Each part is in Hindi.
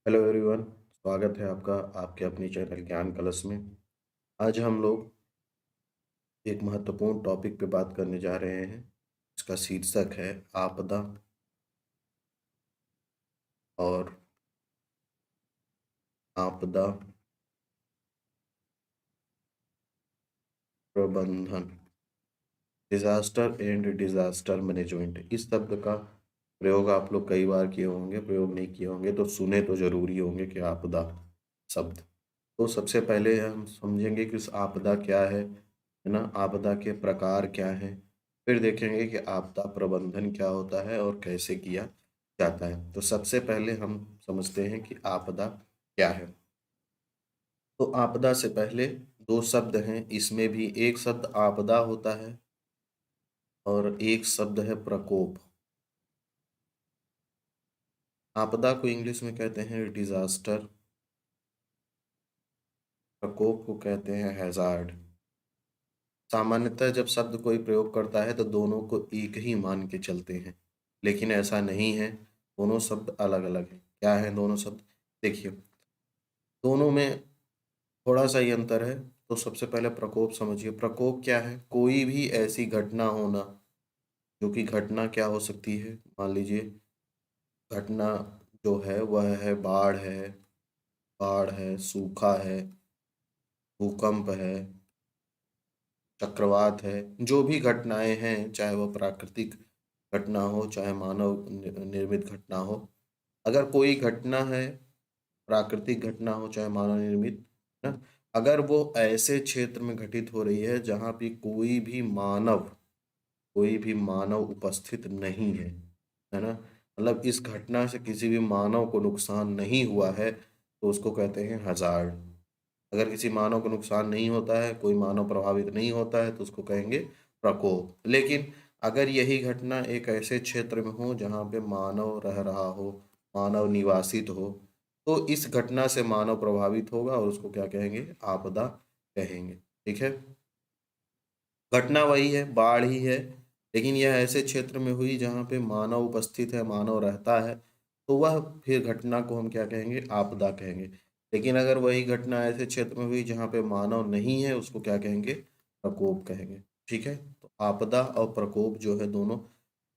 Hello everyone. स्वागत है आपका आपके अपनी चैनल ज्ञान कलश में। आज हम लोग एक महत्वपूर्ण टॉपिक पे बात करने जा रहे हैं। इसका शीर्षक है आपदा और आपदा प्रबंधन, डिजास्टर एंड डिजास्टर मैनेजमेंट। इस शब्द का प्रयोग आप लोग कई बार किए होंगे, प्रयोग नहीं किए होंगे तो सुने तो जरूरी होंगे कि आपदा शब्द। तो सबसे पहले हम समझेंगे कि उस आपदा क्या है ना, आपदा के प्रकार क्या हैं। फिर देखेंगे कि आपदा प्रबंधन क्या होता है और कैसे किया जाता है। तो सबसे पहले हम समझते हैं कि आपदा क्या है। तो आपदा से पहले दो शब्द हैं, इसमें भी एक शब्द आपदा होता है और एक शब्द है प्रकोप। आपदा को इंग्लिश में कहते हैं डिजास्टर, प्रकोप को कहते हैं हैजार्ड। सामान्यतः जब शब्द कोई प्रयोग करता है तो दोनों को एक ही मान के चलते हैं, लेकिन ऐसा नहीं है। दोनों शब्द अलग अलग हैं। क्या है दोनों शब्द? देखिए, दोनों में थोड़ा सा ही अंतर है। तो सबसे पहले प्रकोप समझिए। प्रकोप क्या है? कोई भी ऐसी घटना होना, जो कि घटना क्या हो सकती है, मान लीजिए घटना जो है वह है बाढ़ है, सूखा है, भूकंप है, चक्रवात है। जो भी घटनाएं हैं, चाहे वो प्राकृतिक घटना हो चाहे मानव निर्मित घटना हो, अगर कोई घटना है, प्राकृतिक घटना हो चाहे मानव निर्मित, ना, अगर वो ऐसे क्षेत्र में घटित हो रही है जहाँ पे कोई भी मानव उपस्थित नहीं है ना, मतलब इस घटना से किसी भी मानव को नुकसान नहीं हुआ है, तो उसको कहते हैं हजार्ड। अगर किसी मानव को नुकसान नहीं होता है, कोई मानव प्रभावित नहीं होता है, तो उसको कहेंगे प्रकोप। लेकिन अगर यही घटना एक ऐसे क्षेत्र में हो जहाँ पे मानव रह रहा हो, मानव निवासित हो, तो इस घटना से मानव प्रभावित होगा और उसको क्या कहेंगे? आपदा कहेंगे। ठीक है। घटना वही है, बाढ़ ही है, लेकिन यह ऐसे क्षेत्र में हुई जहाँ पे मानव उपस्थित है, मानव रहता है, तो वह फिर घटना को हम क्या कहेंगे? आपदा कहेंगे। लेकिन अगर वही घटना ऐसे क्षेत्र में हुई जहाँ पे मानव नहीं है, उसको क्या कहेंगे? प्रकोप कहेंगे। ठीक है। तो आपदा और प्रकोप जो है दोनों,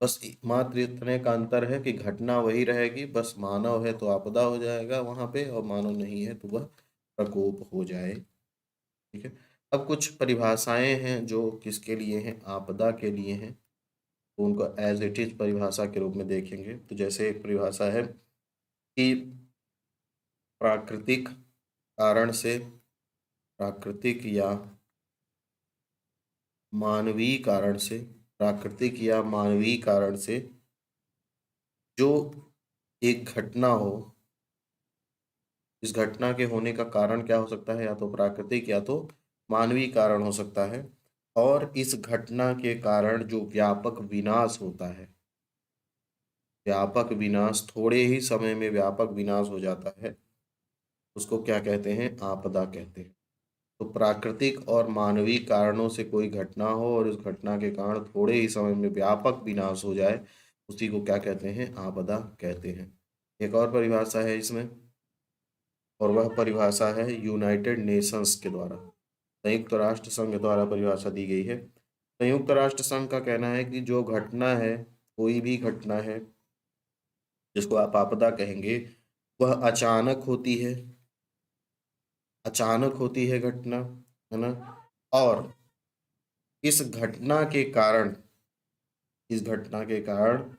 बस मात्र इतने का अंतर है कि घटना वही रहेगी, बस मानव है तो आपदा हो जाएगा वहां पे, और मानव नहीं है तो वह प्रकोप हो जाए। ठीक है। अब कुछ परिभाषाएं हैं जो किसके लिए हैं? आपदा के लिए हैं। तो उनको एज इट इज परिभाषा के रूप में देखेंगे। तो जैसे एक परिभाषा है कि प्राकृतिक कारण से, प्राकृतिक या मानवीय कारण से, प्राकृतिक या मानवीय कारण से जो एक घटना हो, इस घटना के होने का कारण क्या हो सकता है? या तो प्राकृतिक या तो मानवीय कारण हो सकता है। और इस घटना के कारण जो व्यापक विनाश होता है, व्यापक विनाश, थोड़े ही समय में व्यापक विनाश हो जाता है, उसको क्या कहते हैं? आपदा कहते हैं। तो प्राकृतिक और मानवीय कारणों से कोई घटना हो और उस घटना के कारण थोड़े ही समय में व्यापक विनाश हो जाए, उसी को क्या कहते हैं? आपदा कहते हैं। एक और परिभाषा है इसमें, और वह परिभाषा है यूनाइटेड नेशंस के द्वारा, संयुक्त राष्ट्र संघ द्वारा परिभाषा दी गई है। संयुक्त राष्ट्र संघ का कहना है कि जो घटना है, कोई भी घटना है जिसको आप आपदा कहेंगे, वह अचानक होती है घटना, है ना। और इस घटना के कारण, इस घटना के कारण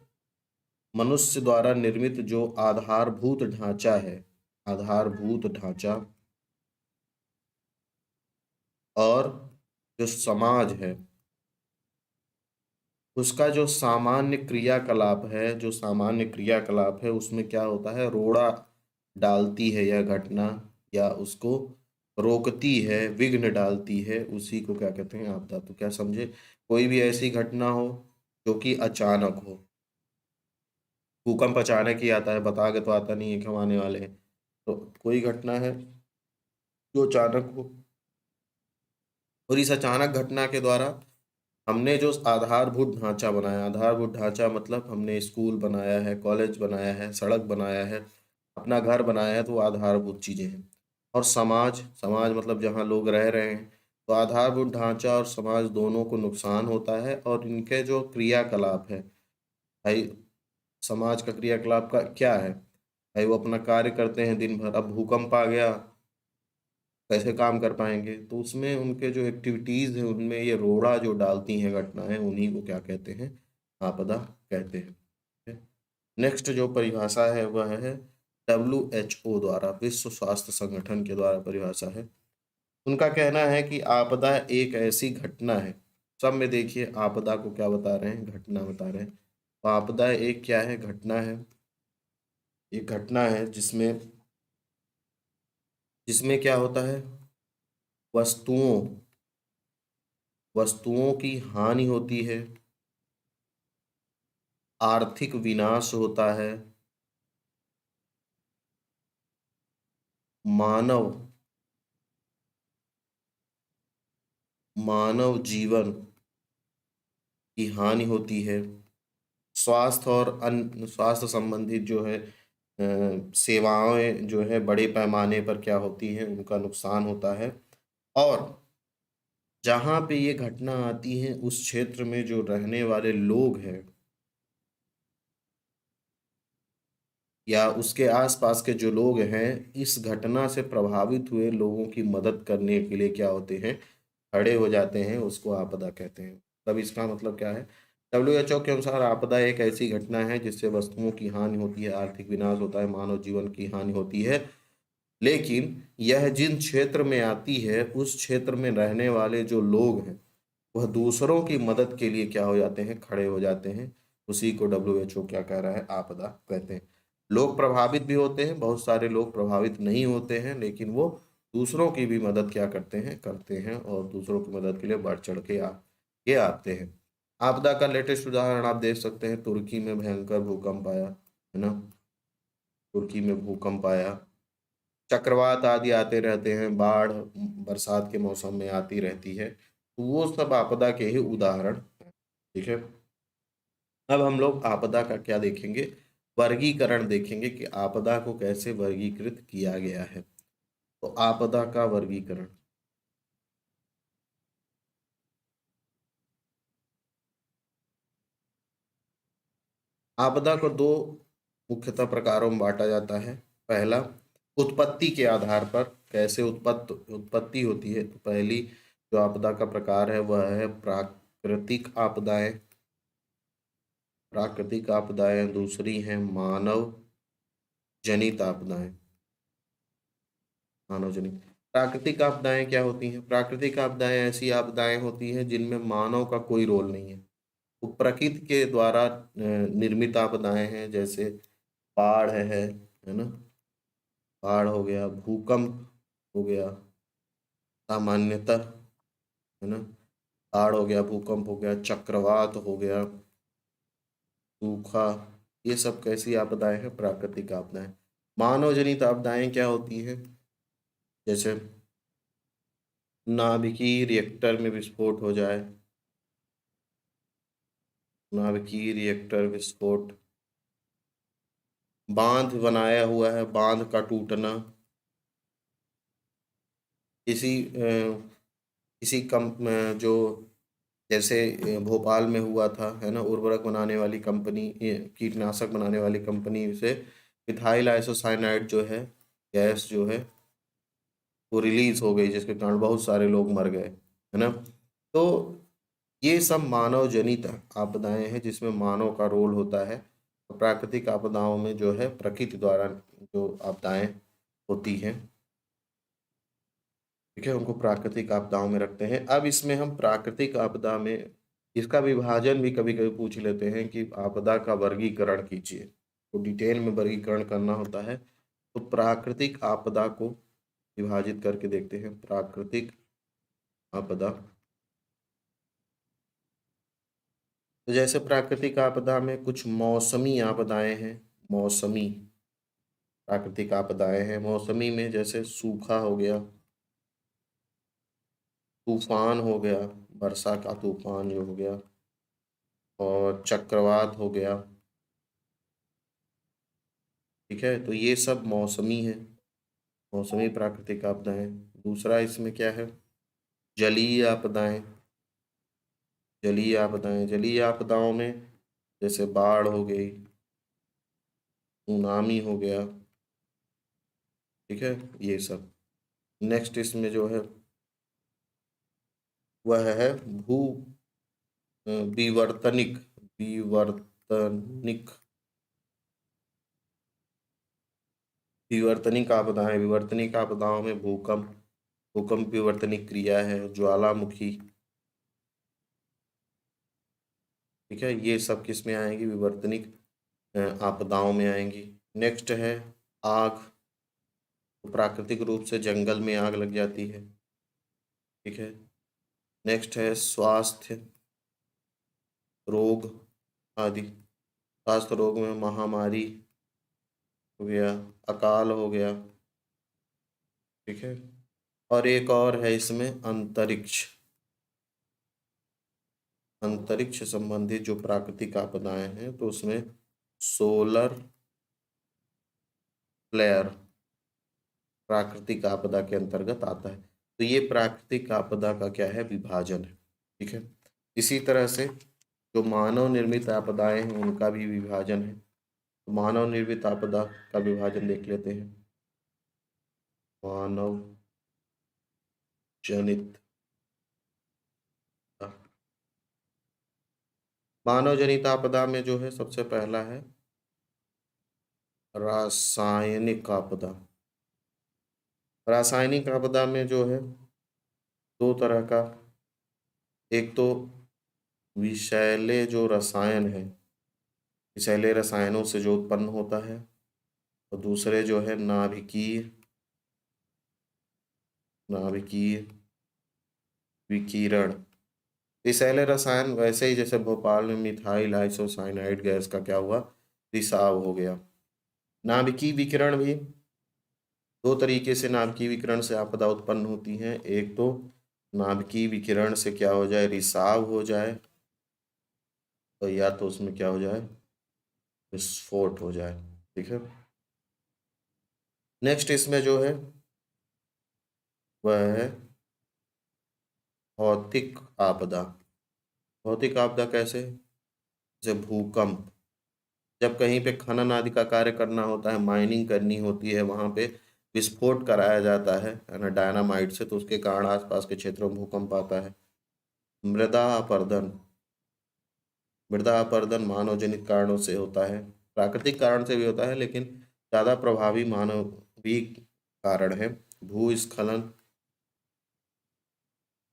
मनुष्य द्वारा निर्मित जो आधारभूत ढांचा है, आधारभूत ढांचा, और जो समाज है, उसका जो सामान्य क्रियाकलाप है, जो सामान्य क्रियाकलाप है उसमें क्या होता है? रोड़ा डालती है यह घटना, या उसको रोकती है, विघ्न डालती है, उसी को क्या कहते हैं? आपदा। तो क्या समझे? कोई भी ऐसी घटना हो जो कि अचानक हो। भूकंप अचानक ही आता है, बता के तो आता नहीं है कि हम आने वाले हैं। तो कोई घटना है जो अचानक हो, और इस अचानक घटना के द्वारा हमने जो आधारभूत ढांचा बनाया, आधारभूत ढांचा मतलब हमने स्कूल बनाया है, कॉलेज बनाया है, सड़क बनाया है, अपना घर बनाया है तो वो आधारभूत चीज़ें हैं। और समाज, समाज मतलब जहाँ लोग रह रहे हैं, तो आधारभूत ढांचा और समाज दोनों को नुकसान होता है और इनके जो क्रियाकलाप है, भाई समाज का क्रियाकलाप का क्या है? भाई वो अपना कार्य करते हैं दिन भर, अब भूकंप आ गया, कैसे काम कर पाएंगे? तो उसमें उनके जो एक्टिविटीज हैं उनमें ये रोड़ा जो डालती हैं घटनाएं, उन्हीं को क्या कहते हैं? आपदा कहते हैं। नेक्स्ट जो परिभाषा है वह है WHO द्वारा, विश्व स्वास्थ्य संगठन के द्वारा परिभाषा है। उनका कहना है कि आपदा एक ऐसी घटना है, सब में देखिए आपदा को क्या बता रहे हैं? घटना बता रहे हैं। तो आपदा एक क्या है? घटना है। एक घटना है जिसमें जिसमें क्या होता है? वस्तुओं वस्तुओं की हानि होती है, आर्थिक विनाश होता है, मानव मानव जीवन की हानि होती है, स्वास्थ्य और अन्य स्वास्थ्य संबंधित जो है सेवाएं जो है बड़े पैमाने पर क्या होती हैं? उनका नुकसान होता है। और जहाँ पे ये घटना आती है उस क्षेत्र में जो रहने वाले लोग हैं या उसके आसपास के जो लोग हैं, इस घटना से प्रभावित हुए लोगों की मदद करने के लिए क्या होते हैं? खड़े हो जाते हैं, उसको आपदा कहते हैं। तब इसका मतलब क्या है? WHO के अनुसार आपदा एक ऐसी घटना है जिससे वस्तुओं की हानि होती है, आर्थिक विनाश होता है, मानव जीवन की हानि होती है। लेकिन यह जिन क्षेत्र में आती है उस क्षेत्र में रहने वाले जो लोग हैं वह दूसरों की मदद के लिए क्या हो जाते हैं? खड़े हो जाते हैं। उसी को WHO क्या कह रहा है? आपदा कहते हैं। लोग प्रभावित भी होते हैं, बहुत सारे लोग प्रभावित नहीं होते हैं, लेकिन वो दूसरों की भी मदद क्या करते हैं और दूसरों की मदद के लिए बढ़ चढ़ के आते हैं। आपदा का लेटेस्ट उदाहरण आप देख सकते हैं, तुर्की में भयंकर भूकंप आया है ना। तुर्की में भूकंप आया, चक्रवात आदि आते रहते हैं, बाढ़ बरसात के मौसम में आती रहती है, तो वो सब आपदा के ही उदाहरण हैं। ठीक है। अब हम लोग आपदा का क्या देखेंगे? वर्गीकरण देखेंगे कि आपदा को कैसे वर्गीकृत किया गया है। तो आपदा का वर्गीकरण, आपदा को दो मुख्यतः प्रकारों में बांटा जाता है। पहला, उत्पत्ति के आधार पर कैसे उत्पत्ति होती है। तो पहली जो आपदा का प्रकार है वह है प्राकृतिक आपदाएं। प्राकृतिक आपदाएं। दूसरी है मानव जनित आपदाएं। मानव जनित। प्राकृतिक आपदाएं क्या होती हैं? प्राकृतिक आपदाएं ऐसी आपदाएं होती हैं जिनमें मानव का कोई रोल नहीं है, वो प्रकृति के द्वारा निर्मित आपदाएं हैं। जैसे बाढ़ है ना, बाढ़ हो गया, भूकंप हो गया, सामान्यतः है ना, बाढ़ हो गया, भूकंप हो गया, चक्रवात हो गया, सूखा, ये सब कैसी आपदाएं हैं? प्राकृतिक आपदाएं। मानव जनित आपदाएं क्या होती हैं? जैसे नाभिकीय रिएक्टर में विस्फोट हो जाए, नाभिकीय रिएक्टर विस्फोट, बांध बनाया हुआ है, बांध का टूटना, किसी किसी कम जो जैसे भोपाल में हुआ था है ना, उर्वरक बनाने वाली कंपनी, कीटनाशक बनाने वाली कंपनी से मिथाइल आइसोसाइनाइड जो है, गैस जो है वो रिलीज हो गई, जिसके कारण बहुत सारे लोग मर गए है ना। तो ये सब मानव जनित आपदाएं हैं जिसमें मानव का रोल होता है। तो प्राकृतिक आपदाओं में जो है प्रकृति द्वारा जो आपदाएं होती हैं, ठीक है, उनको प्राकृतिक आपदाओं में रखते हैं। अब इसमें हम प्राकृतिक आपदा में इसका विभाजन भी कभी कभी पूछ लेते हैं कि आपदा का वर्गीकरण कीजिए, तो डिटेल में वर्गीकरण करना होता है। तो प्राकृतिक आपदा को विभाजित करके देखते हैं। प्राकृतिक आपदा, तो जैसे प्राकृतिक आपदा में कुछ मौसमी आपदाएं हैं। मौसमी प्राकृतिक आपदाएं हैं। मौसमी में जैसे सूखा हो गया, तूफान हो गया, वर्षा का तूफान जो हो गया, और चक्रवात हो गया। ठीक है, तो ये सब मौसमी है, मौसमी प्राकृतिक आपदाएं। दूसरा इसमें क्या है, जलीय आपदाएं। जलीय आपदाएं, जलीय आपदाओं में जैसे बाढ़ हो गई, सुनामी हो गया, ठीक है, ये सब। नेक्स्ट इसमें जो है वह है भू विवर्तनिक, विवर्तनिक, विवर्तनिक आपदाएं। विवर्तनिक आपदाओं में भूकंप, भूकंप विवर्तनिक क्रिया है, ज्वालामुखी, ठीक है, ये सब किस में आएंगी, विवर्तनिक आपदाओं में आएंगी। नेक्स्ट है आग, तो प्राकृतिक रूप से जंगल में आग लग जाती है, ठीक है। नेक्स्ट है स्वास्थ्य रोग आदि, स्वास्थ्य रोग में महामारी हो गया, अकाल हो गया, ठीक है। और एक और है इसमें अंतरिक्ष, अंतरिक्ष संबंधित जो प्राकृतिक आपदाएं हैं, तो उसमें सोलर फ्लेयर प्राकृतिक आपदा के अंतर्गत आता है। तो ये प्राकृतिक आपदा का क्या है, विभाजन है, ठीक है। इसी तरह से जो मानव निर्मित आपदाएं हैं उनका भी विभाजन है। तो मानव निर्मित आपदा का विभाजन देख लेते हैं। मानव जनित, मानव जनित आपदा में जो है सबसे पहला है रासायनिक आपदा। रासायनिक आपदा में जो है दो तरह का, एक तो विषैले जो रसायन है, विषैले रसायनों से जो उत्पन्न होता है, और दूसरे जो है नाभिकीय, नाभिकीय विकिरण। विषैले रसायन वैसे ही जैसे भोपाल में मिथाइल आइसोसाइनाइड गैस का क्या हुआ, रिसाव हो गया। नाभिकीय विकिरण भी दो तरीके से नाभिकीय विकिरण से आपदा उत्पन्न होती है। एक तो नाभिकीय विकिरण से क्या हो जाए, रिसाव हो जाए, और या तो उसमें क्या हो जाए, विस्फोट हो जाए, ठीक है। नेक्स्ट इसमें जो है वह है भौतिक आपदा। भौतिक आपदा कैसे, जैसे भूकंप, जब कहीं पे खनन आदि का कार्य करना होता है, माइनिंग करनी होती है, वहां पे विस्फोट कराया जाता है ना, डायनामाइट से, तो उसके कारण आसपास के क्षेत्रों में भूकंप आता है। मृदा अपरदन, मृदा अपरदन मानव जनित कारणों से होता है, प्राकृतिक कारण से भी होता है लेकिन ज्यादा प्रभावी मानवीय कारण है। भूस्खलन,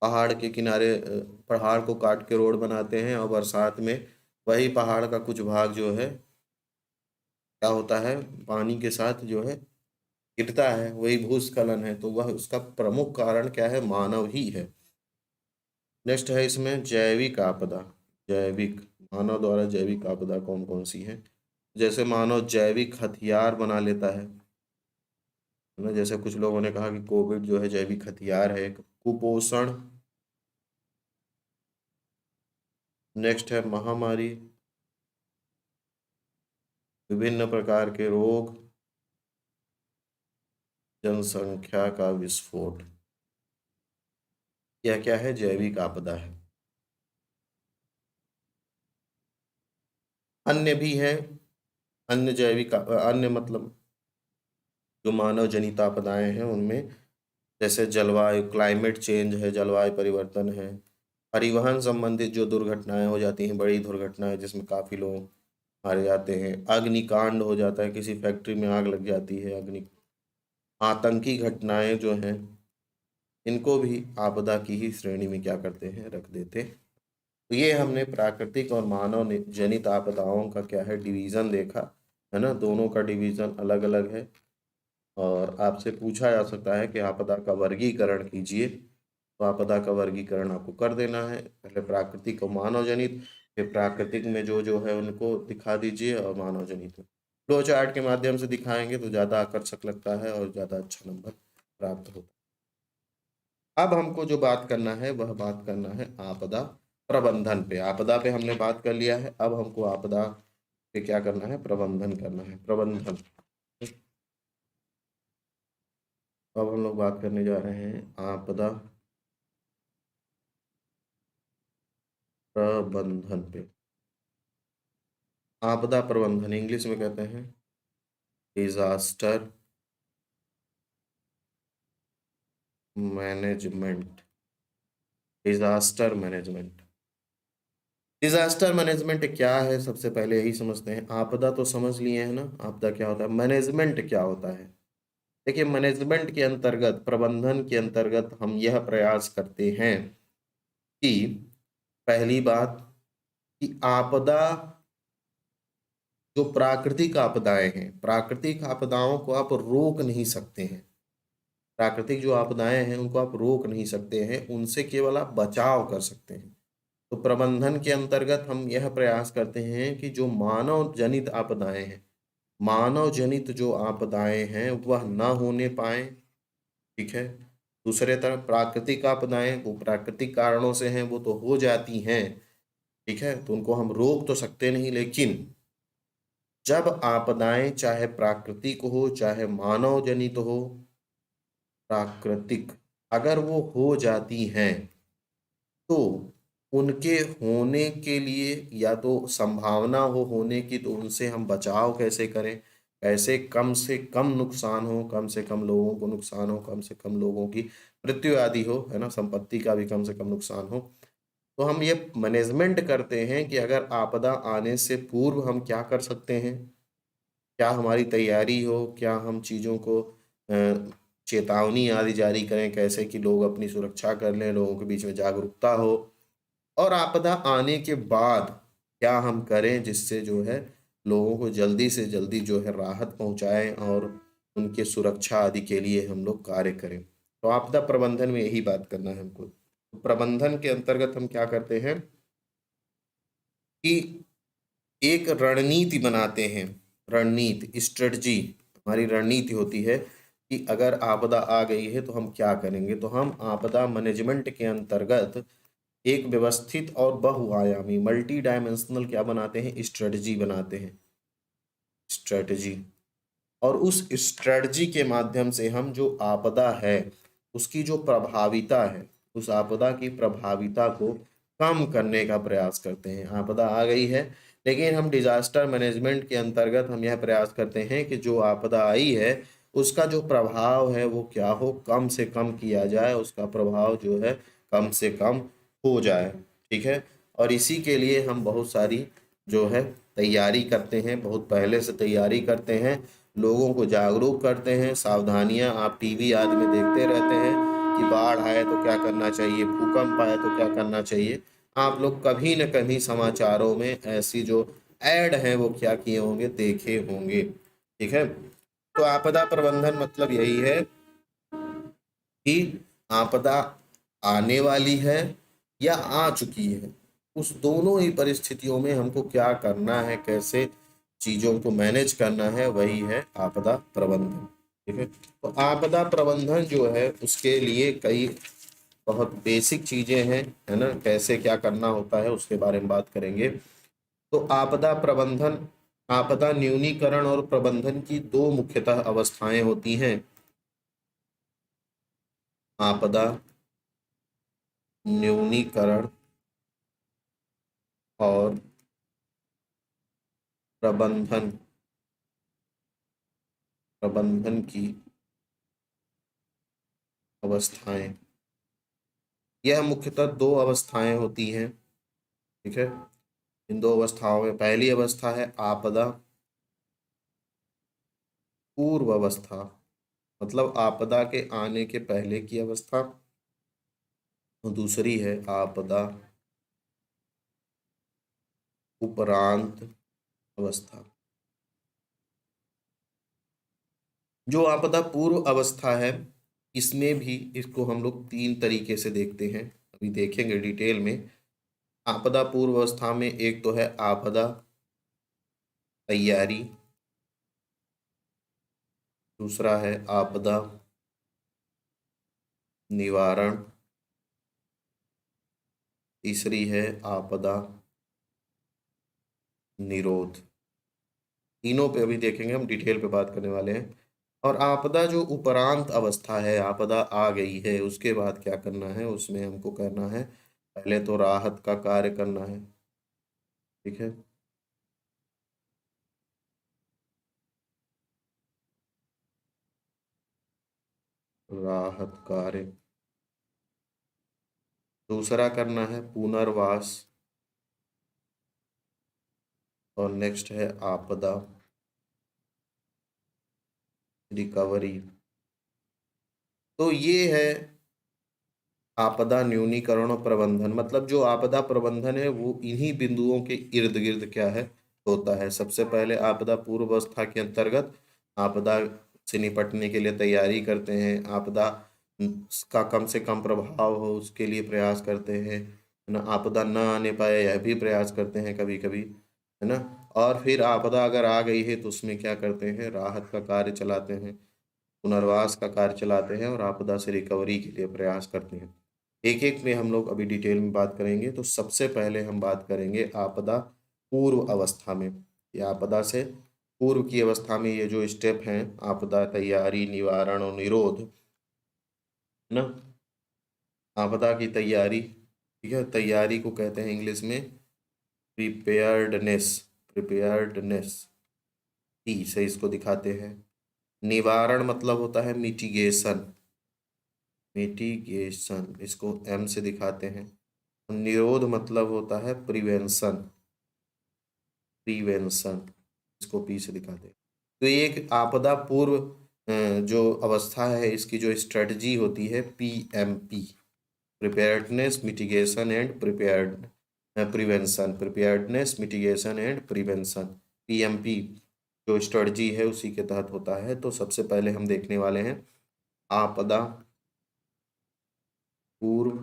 पहाड़ के किनारे पहाड़ को काट के रोड बनाते हैं, और बरसात में वही पहाड़ का कुछ भाग जो है क्या होता है, पानी के साथ जो है गिरता है, वही भूस्खलन है। तो वह उसका प्रमुख कारण क्या है, मानव ही है। नेक्स्ट है इसमें जैविक आपदा। जैविक, मानव द्वारा जैविक आपदा कौन कौन सी है, जैसे मानव जैविक हथियार बना लेता है ना, जैसे कुछ लोगों ने कहा कि कोविड जो है जैविक हथियार है। कुपोषण, नेक्स्ट है महामारी, विभिन्न प्रकार के रोग, जनसंख्या का विस्फोट, यह क्या है, जैविक आपदा है। अन्य भी है, अन्य जैविक अन्य मतलब जो मानव जनित आपदाएं हैं उनमें जैसे जलवायु, क्लाइमेट चेंज है, जलवायु परिवर्तन है। परिवहन संबंधित जो दुर्घटनाएं हो जाती हैं, बड़ी दुर्घटनाएं जिसमें काफी लोग मारे जाते हैं। अग्निकांड हो जाता है, किसी फैक्ट्री में आग लग जाती है, अग्नि, आतंकी घटनाएं जो हैं, इनको भी आपदा की ही श्रेणी में क्या करते हैं, रख देते। तो ये हमने प्राकृतिक और मानव जनित आपदाओं का क्या है, डिवीजन देखा है ना, दोनों का डिवीजन अलग अलग है। और आपसे पूछा जा सकता है कि आपदा का वर्गीकरण कीजिए, तो आपदा का वर्गीकरण आपको कर देना है, पहले प्राकृतिक और मानव जनित, फिर प्राकृतिक में जो जो है उनको दिखा दीजिए, और मानव जनित में फ्लो चार्ट के माध्यम से दिखाएंगे तो ज़्यादा आकर्षक लगता है और ज़्यादा अच्छा नंबर प्राप्त होता है। अब हमको जो बात करना है वह बात करना है आपदा प्रबंधन पे। आपदा पे हमने बात कर लिया है, अब हमको आपदा पे क्या करना है, प्रबंधन करना है। प्रबंधन, अब हम लोग बात करने जा रहे हैं आपदा प्रबंधन पे। आपदा प्रबंधन इंग्लिश में कहते हैं disaster management. Disaster management. Disaster management क्या है, सबसे पहले यही समझते हैं। आपदा तो समझ लिए हैं ना, आपदा क्या होता है, मैनेजमेंट क्या होता है। देखिए, मैनेजमेंट के अंतर्गत, प्रबंधन के अंतर्गत हम यह प्रयास करते हैं कि पहली बात कि आपदा, जो प्राकृतिक आपदाएं हैं, प्राकृतिक आपदाओं को आप रोक नहीं सकते हैं। प्राकृतिक जो आपदाएं हैं उनको आप रोक नहीं सकते हैं, उनसे केवल आप बचाव कर सकते हैं। तो प्रबंधन के अंतर्गत हम यह प्रयास करते हैं कि जो मानव जनित आपदाएं हैं, मानव जनित जो आपदाएं हैं वह न होने पाए। ठीक है। दूसरे तरफ प्राकृतिक आपदाएं, वो प्राकृतिक कारणों से हैं, वो तो हो जाती हैं। ठीक है, तो उनको हम रोक तो सकते नहीं, लेकिन जब आपदाएं चाहे प्राकृतिक हो चाहे मानव जनित हो, प्राकृतिक अगर वो हो जाती हैं तो उनके होने के लिए या तो संभावना हो होने की, तो उनसे हम बचाव कैसे करें, कैसे कम से कम नुकसान हो, कम से कम लोगों को नुकसान हो, कम से कम लोगों की मृत्यु आदि हो, है ना, संपत्ति का भी कम से कम नुकसान हो। तो हम ये मैनेजमेंट करते हैं कि अगर आपदा आने से पूर्व हम क्या कर सकते हैं, क्या हमारी तैयारी हो, क्या हम चीज़ों को चेतावनी आदि जारी करें, कैसे कि लोग अपनी सुरक्षा कर लें, लोगों के बीच में जागरूकता हो। और आपदा आने के बाद क्या हम करें जिससे जो है लोगों को जल्दी से जल्दी जो है राहत पहुंचाएं और उनके सुरक्षा आदि के लिए हम लोग कार्य करें। तो आपदा प्रबंधन में यही बात करना है हमको। तो प्रबंधन के अंतर्गत हम क्या करते हैं कि एक रणनीति बनाते हैं। रणनीति, स्ट्रेटजी, हमारी रणनीति होती है कि अगर आपदा आ गई है तो हम क्या करेंगे। तो हम आपदा मैनेजमेंट के अंतर्गत एक व्यवस्थित और बहुआयामी, मल्टी डायमेंशनल क्या बनाते हैं, स्ट्रेटजी बनाते हैं। स्ट्रेटजी। और उस स्ट्रेटजी के माध्यम से हम जो आपदा है उसकी जो प्रभाविता है, उस आपदा की प्रभाविता को कम करने का प्रयास करते हैं। आपदा आ गई है, लेकिन हम डिजास्टर मैनेजमेंट के अंतर्गत हम यह प्रयास करते हैं कि जो आपदा आई है उसका जो प्रभाव है वो क्या हो, कम से कम किया जाए, उसका प्रभाव जो है कम से कम हो जाए। ठीक है। और इसी के लिए हम बहुत सारी जो है तैयारी करते हैं, बहुत पहले से तैयारी करते हैं, लोगों को जागरूक करते हैं। सावधानियां आप टीवी आदि में देखते रहते हैं कि बाढ़ आए तो क्या करना चाहिए, भूकंप आए तो क्या करना चाहिए। आप लोग कभी न कभी समाचारों में ऐसी जो ऐड हैं वो क्या किए होंगे, देखे होंगे। ठीक है। तो आपदा प्रबंधन मतलब यही है कि आपदा आने वाली है या आ चुकी है, उस दोनों ही परिस्थितियों में हमको क्या करना है, कैसे चीजों को मैनेज करना है, वही है आपदा प्रबंधन। ठीक है। तो आपदा प्रबंधन जो है उसके लिए कई बहुत बेसिक चीजें हैं, है ना, कैसे क्या करना होता है उसके बारे में बात करेंगे। तो आपदा प्रबंधन, आपदा न्यूनीकरण और प्रबंधन की दो मुख्यतः अवस्थाएं होती हैं। आपदा न्यूनीकरण और प्रबंधन, प्रबंधन की अवस्थाएं, यह मुख्यतः दो अवस्थाएं होती हैं। ठीक है। इन दो अवस्थाओं में पहली अवस्था है आपदा पूर्व अवस्था, मतलब आपदा के आने के पहले की अवस्था, और दूसरी है आपदा उपरांत अवस्था। जो आपदा पूर्व अवस्था है इसमें भी इसको हम लोग तीन तरीके से देखते हैं, अभी देखेंगे डिटेल में। आपदा पूर्व अवस्था में एक तो है आपदा तैयारी, दूसरा है आपदा निवारण, तीसरी है आपदा निरोध। तीनों पे अभी देखेंगे, हम डिटेल पे बात करने वाले हैं। और आपदा जो उपरांत अवस्था है, आपदा आ गई है, उसके बाद क्या करना है, उसमें हमको करना है, पहले तो राहत का कार्य करना है। ठीक है। राहत कार्य। दूसरा करना है पुनर्वास। और नेक्स्ट है आपदा रिकवरी। तो ये है आपदा न्यूनीकरण और प्रबंधन। मतलब जो आपदा प्रबंधन है वो इन्हीं बिंदुओं के इर्द गिर्द क्या है, होता है। सबसे पहले आपदा पूर्व अवस्था के अंतर्गत आपदा से निपटने के लिए तैयारी करते हैं, आपदा का कम से कम प्रभाव हो उसके लिए प्रयास करते हैं, है ना। आपदा न आने पाए यह भी प्रयास करते हैं कभी कभी, है ना। और फिर आपदा अगर आ गई है तो उसमें क्या करते हैं, राहत का कार्य चलाते हैं, पुनर्वास का कार्य चलाते हैं और आपदा से रिकवरी के लिए प्रयास करते हैं। एक एक में हम लोग अभी डिटेल में बात करेंगे। तो सबसे पहले हम बात करेंगे आपदा पूर्व अवस्था में। या आपदा से पूर्व की अवस्था में ये जो स्टेप हैं, आपदा तैयारी, निवारण और निरोध, है ना। आपदा की तैयारी, ठीक है, तैयारी को कहते हैं इंग्लिश में प्रिपेयर्डनेस। प्रिपेयर्डनेस टी से इसको दिखाते हैं। निवारण मतलब होता है मिटिगेशन। मिटिगेशन इसको एम से दिखाते हैं। निरोध मतलब होता है प्रिवेंशन। प्रिवेंशन इसको पी से दिखाते हैं। तो ये एक आपदा पूर्व जो अवस्था है, इसकी जो स्ट्रेटजी होती है PMP, preparedness mitigation and prepared prevention. Preparedness mitigation and prevention, PMP जो स्ट्रेटजी है उसी के तहत होता है। तो सबसे पहले हम देखने वाले हैं आपदा पूर्व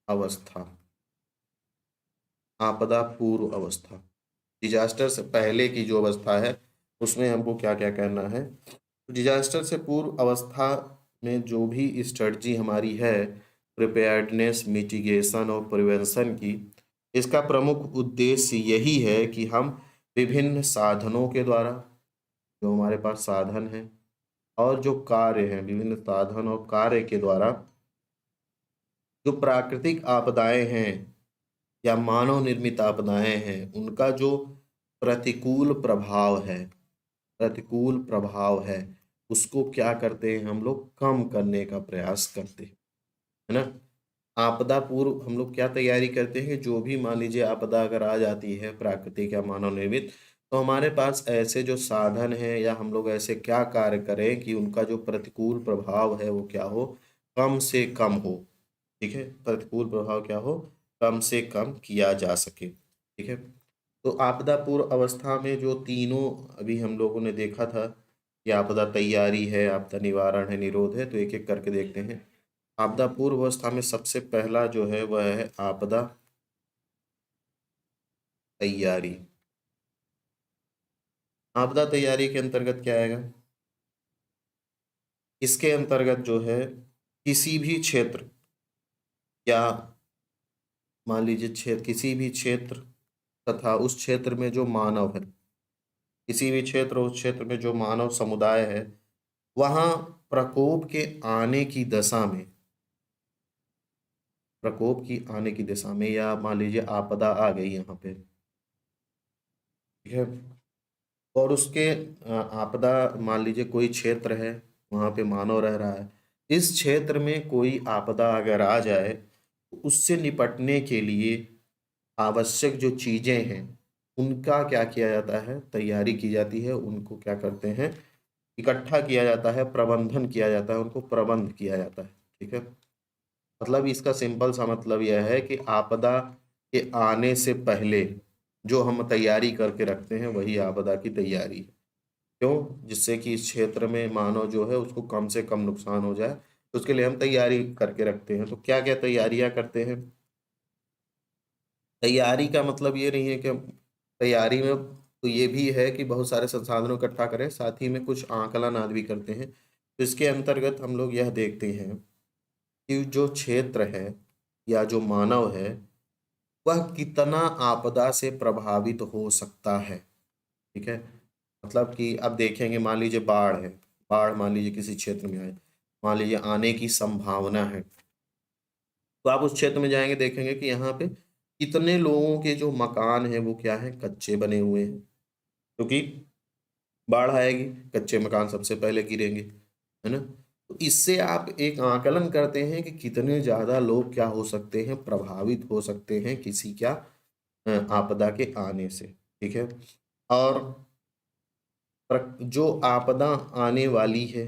अवस्था। आपदा पूर्व अवस्था, डिजास्टर से पहले की जो अवस्था है उसमें हमको क्या क्या करना है। डिजास्टर से पूर्व अवस्था में जो भी स्ट्रेटजी हमारी है प्रिपेयर्डनेस, मिटिगेशन और प्रिवेंशन की, इसका प्रमुख उद्देश्य यही है कि हम विभिन्न साधनों के द्वारा, जो हमारे पास साधन हैं और जो कार्य हैं, विभिन्न साधन और कार्य के द्वारा जो प्राकृतिक आपदाएं हैं या मानव निर्मित आपदाएं हैं उनका जो प्रतिकूल प्रभाव है, प्रतिकूल प्रभाव है, उसको क्या करते हैं हम लोग, कम करने का प्रयास करते हैं, है ना। आपदा पूर्व हम लोग क्या तैयारी करते हैं, जो भी मान लीजिए आपदा अगर आ जाती है प्राकृतिक या मानव निर्मित, तो हमारे पास ऐसे जो साधन हैं या हम लोग ऐसे क्या कार्य करें कि उनका जो प्रतिकूल प्रभाव है वो क्या हो, कम से कम हो। ठीक है, प्रतिकूल प्रभाव क्या हो, कम से कम किया जा सके। ठीक है। तो आपदा पूर्व अवस्था में जो तीनों अभी हम लोगों ने देखा था कि आपदा तैयारी है, आपदा निवारण है, निरोध है, तो एक एक करके देखते हैं। आपदा पूर्व अवस्था में सबसे पहला जो है वह है आपदा तैयारी। आपदा तैयारी के अंतर्गत क्या आएगा, इसके अंतर्गत जो है किसी भी क्षेत्र या मान लीजिए क्षेत्र, किसी भी क्षेत्र तथा उस क्षेत्र में जो मानव है, किसी भी क्षेत्र उस क्षेत्र में जो मानव समुदाय है, वहां प्रकोप के आने की दशा में, प्रकोप की आने की दिशा में, या मान लीजिए आपदा आ गई यहाँ पे, ठीक है, और उसके आपदा मान लीजिए कोई क्षेत्र है, वहाँ पे मानव रह रहा है, इस क्षेत्र में कोई आपदा अगर आ जाए तो उससे निपटने के लिए आवश्यक जो चीजें हैं उनका क्या किया जाता है, तैयारी की जाती है, उनको क्या करते हैं, इकट्ठा किया जाता है, प्रबंधन किया जाता है, उनको प्रबंध किया जाता है। ठीक है। मतलब इसका सिंपल सा मतलब यह है कि आपदा के आने से पहले जो हम तैयारी करके रखते हैं वही आपदा की तैयारी है। क्यों, जिससे कि इस क्षेत्र में मानव जो है उसको कम से कम नुकसान हो जाए, तो उसके लिए हम तैयारी करके रखते हैं। तो क्या क्या तैयारियां करते हैं, तैयारी का मतलब ये नहीं है कि तैयारी में तो ये भी है कि बहुत सारे संसाधनों इकट्ठा करें, साथ ही में कुछ आकलन आदि भी करते हैं। तो इसके अंतर्गत हम लोग यह देखते हैं कि जो क्षेत्र है या जो मानव है वह कितना आपदा से प्रभावित हो सकता है। ठीक है। मतलब कि अब देखेंगे, मान लीजिए बाढ़ है, बाढ़ मान लीजिए किसी क्षेत्र में आए, मान लीजिए आने की संभावना है, तो आप उस क्षेत्र में जाएँगे, देखेंगे कि यहाँ पे कितने लोगों के जो मकान हैं वो क्या हैं, कच्चे बने हुए हैं। क्योंकि बाढ़ आएगी, कच्चे मकान सबसे पहले गिरेंगे, है ना? तो इससे आप एक आकलन करते हैं कि कितने ज़्यादा लोग क्या हो सकते हैं, प्रभावित हो सकते हैं किसी क्या आपदा के आने से, ठीक है? और जो आपदा आने वाली है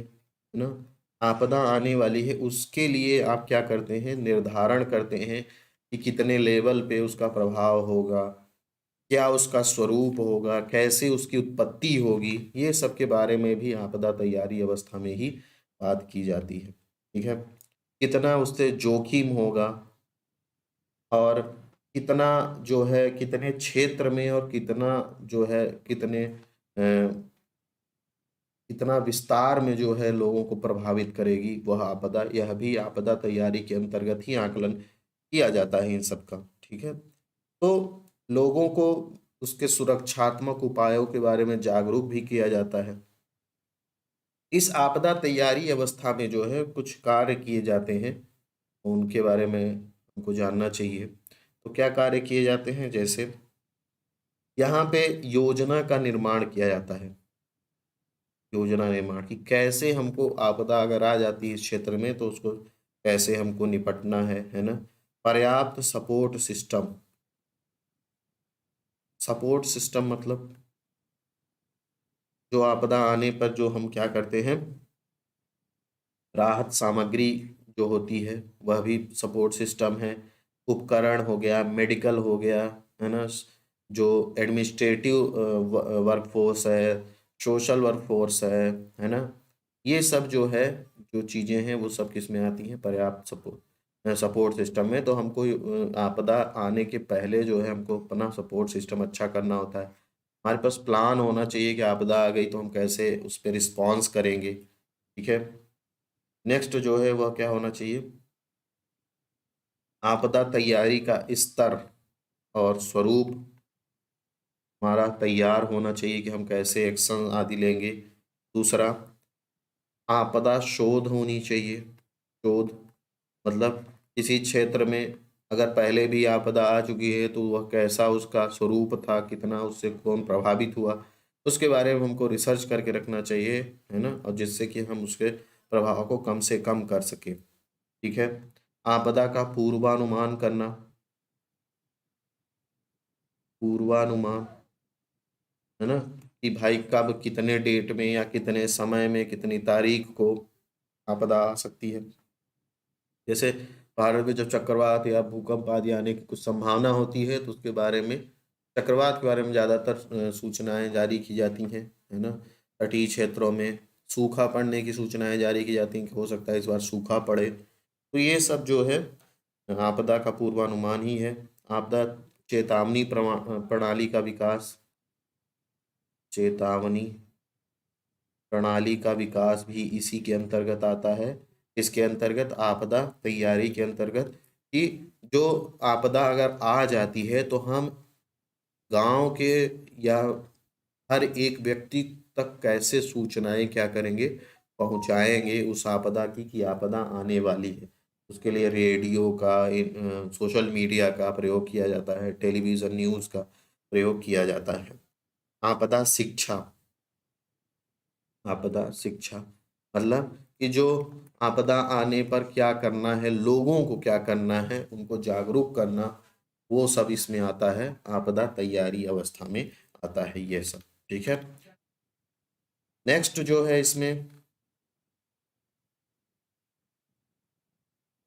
ना? आपदा आने वाली है, उसके लिए आप क्या करते हैं, निर्धारण करते हैं कि कितने लेवल पे उसका प्रभाव होगा, क्या उसका स्वरूप होगा, कैसे उसकी उत्पत्ति होगी, ये सब के बारे में भी आपदा तैयारी अवस्था में ही बात की जाती है, ठीक है? कितना उससे जोखिम होगा और कितना जो है, कितने क्षेत्र में और कितना जो है, कितने कितना विस्तार में जो है लोगों को प्रभावित करेगी वह आपदा, यह भी आपदा तैयारी के अंतर्गत ही आकलन किया जाता है इन सब का, ठीक है? तो लोगों को उसके सुरक्षात्मक उपायों के बारे में जागरूक भी किया जाता है। इस आपदा तैयारी अवस्था में जो है कुछ कार्य किए जाते हैं, उनके बारे में हमको जानना चाहिए। तो क्या कार्य किए जाते हैं? जैसे यहाँ पे योजना का निर्माण किया जाता है। योजना निर्माण कि कैसे हमको आपदा अगर आ जाती है इस क्षेत्र में तो उसको कैसे हमको निपटना है ना? पर्याप्त सपोर्ट सिस्टम मतलब जो आपदा आने पर जो हम क्या करते हैं, राहत सामग्री जो होती है वह भी सपोर्ट सिस्टम है, उपकरण हो गया, मेडिकल हो गया, है ना? जो एडमिनिस्ट्रेटिव वर्कफोर्स है, सोशल वर्कफोर्स है ना? ये सब जो है, जो चीज़ें हैं वो सब किस में आती हैं, पर्याप्त सपोर्ट सिस्टम में। तो हमको आपदा आने के पहले जो है हमको अपना सपोर्ट सिस्टम अच्छा करना होता है। हमारे पास प्लान होना चाहिए कि आपदा आ गई तो हम कैसे उस पर रिस्पॉन्स करेंगे, ठीक है? नेक्स्ट जो है वह क्या होना चाहिए, आपदा तैयारी का स्तर और स्वरूप हमारा तैयार होना चाहिए कि हम कैसे एक्शन आदि लेंगे। दूसरा, आपदा शोध होनी चाहिए। शोध मतलब किसी क्षेत्र में अगर पहले भी आपदा आ चुकी है तो वह कैसा उसका स्वरूप था, कितना उससे कौन प्रभावित हुआ, उसके बारे में हमको रिसर्च करके रखना चाहिए, है ना? और जिससे कि हम उसके प्रभाव को कम से कम कर सकें, ठीक है? आपदा का पूर्वानुमान करना, पूर्वानुमान, है ना? कि भाई कब कितने डेट में या कितने समय में कितनी तारीख को आपदा आ सकती है। जैसे भारत में जब चक्रवात या भूकंप आदि आने की कुछ संभावना होती है तो उसके बारे में, चक्रवात के बारे में ज़्यादातर सूचनाएं जारी की जाती हैं, है ना? तटीय क्षेत्रों में सूखा पड़ने की सूचनाएं जारी की जाती हैं कि हो सकता है इस बार सूखा पड़े। तो ये सब जो है आपदा का पूर्वानुमान ही है। आपदा चेतावनी प्रणाली का विकास, चेतावनी प्रणाली का विकास भी इसी के अंतर्गत आता है। इसके अंतर्गत आपदा तैयारी के अंतर्गत कि जो आपदा अगर आ जाती है तो हम गांव के या हर एक व्यक्ति तक कैसे सूचनाएं क्या करेंगे, पहुंचाएंगे उस आपदा की कि आपदा आने वाली है। उसके लिए रेडियो का, सोशल मीडिया का प्रयोग किया जाता है, टेलीविज़न न्यूज़ का प्रयोग किया जाता है। आपदा शिक्षा, आपदा शिक्षा मतलब कि जो आपदा आने पर क्या करना है, लोगों को क्या करना है, उनको जागरूक करना, वो सब इसमें आता है, आपदा तैयारी अवस्था में आता है ये सब, ठीक है? नेक्स्ट जो है इसमें,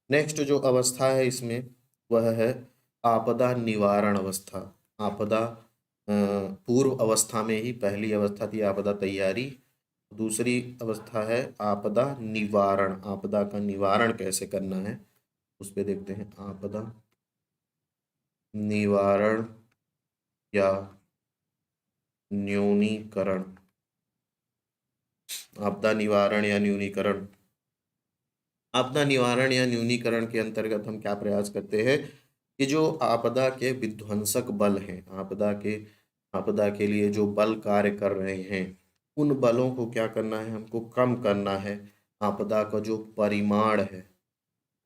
नेक्स्ट जो अवस्था है इसमें वह है आपदा निवारण अवस्था। आपदा पूर्व अवस्था में ही पहली अवस्था थी आपदा तैयारी, दूसरी अवस्था है आपदा निवारण। आपदा का निवारण कैसे करना है उस पे देखते हैं। आपदा निवारण या न्यूनीकरण, आपदा निवारण या न्यूनीकरण, आपदा निवारण या न्यूनीकरण के अंतर्गत हम क्या प्रयास करते हैं कि जो आपदा के विध्वंसक बल हैं, आपदा के आपदा के लिए जो बल कार्य कर रहे हैं, उन बलों को क्या करना है, हमको कम करना है। आपदा का जो परिमाण है,